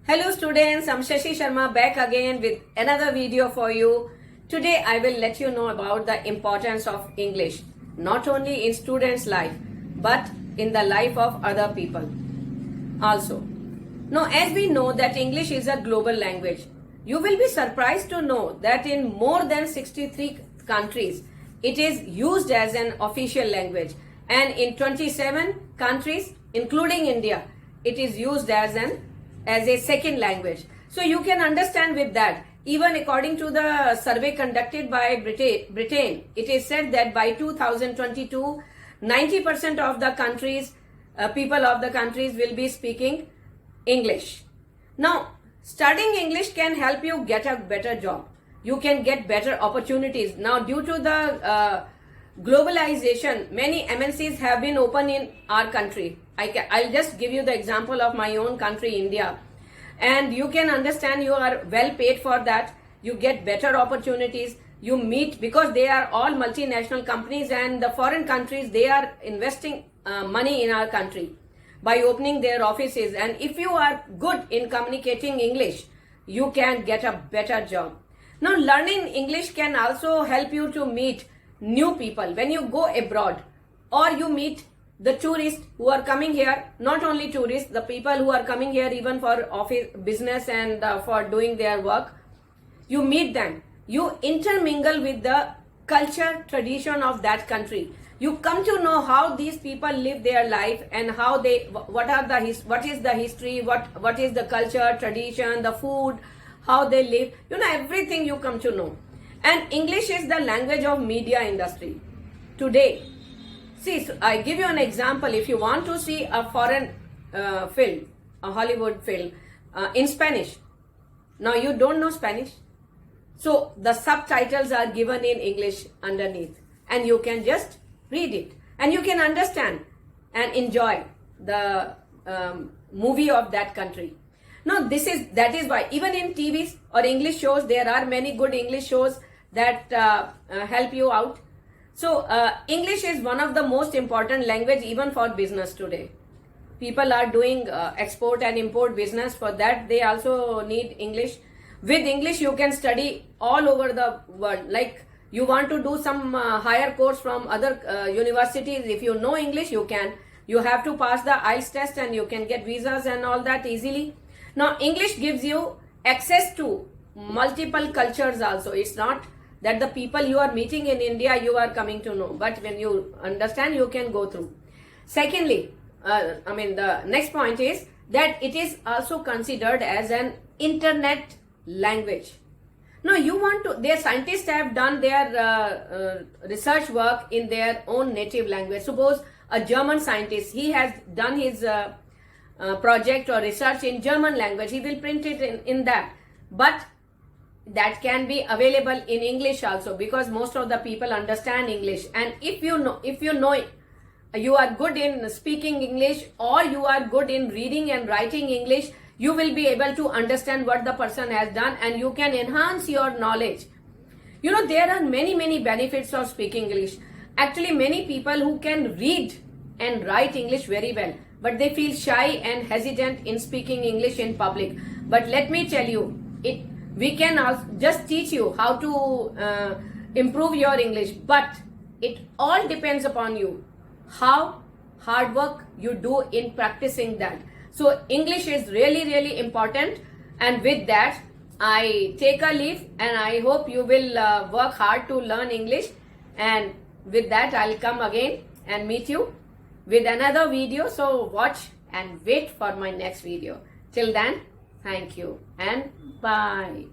Hello students, I'm Shashi Sharma back again with another video for you. Today I will let you know about the importance of English, not only in students' life, but in the life of other people also. Now, as we know that English is a global language, you will be surprised to know that in more than 63 countries, it is used as an official language, and in 27 countries, including India, it is used as a second language. So you can understand with that. Even according to the survey conducted by Britain, it is said that by 2022, 90% of the countries, people of the countries will be speaking English. Now, studying English can help you get a better job. You can get better opportunities. Now, due to the globalization, many MNCs have been open in our country. I'll just give you the example of my own country, India. And you can understand you are well paid for that. You get better opportunities. You meet, because they are all multinational companies, and the foreign countries, they are investing money in our country by opening their offices. And if you are good in communicating English, you can get a better job. Now, learning English can also help you to meet new people when you go abroad, or you meet the tourists who are coming here. Not only tourists, the people who are coming here even for office business and for doing their work. You meet them, you intermingle with the culture, tradition of that country. You come to know how these people live their life, and how they, what is the history, what is the culture, tradition, the food, how they live, everything you come to know. And English is the language of media industry today. See, so I give you an example. If you want to see a foreign film, a Hollywood film in Spanish, now you don't know Spanish, so the subtitles are given in English underneath, and you can just read it, and you can understand and enjoy the movie of that country. Now, that is why even in TVs or English shows, there are many good English shows that help you out. So English is one of the most important language even for business today. People are doing export and import business. For that, they also need English. With English, you can study all over the world. Like, you want to do some higher course from other universities, if you know English, you can. You have to pass the IELTS test, and you can get visas and all that easily. Now, English gives you access to multiple cultures also. It's not that the people you are meeting in India, you are coming to know. But when you understand, you can go through. Secondly, the next point is that it is also considered as an internet language. Now, their scientists have done their research work in their own native language. Suppose a German scientist, he has done his project or research in German language. He will print it in that. But that can be available in English also, because most of the people understand English. And if you know you are good in speaking English, or you are good in reading and writing English, you will be able to understand what the person has done, and you can enhance your knowledge. There are many benefits of speaking English. Actually, many people who can read and write English very well, but they feel shy and hesitant in speaking English in public. But let me tell you, we can also just teach you how to improve your English, but it all depends upon you, how hard work you do in practicing that. So English is really important. And with that, I take a leave, and I hope you will work hard to learn English. And with that, I'll come again and meet you with another video. So watch and wait for my next video. Till then, thank you and bye.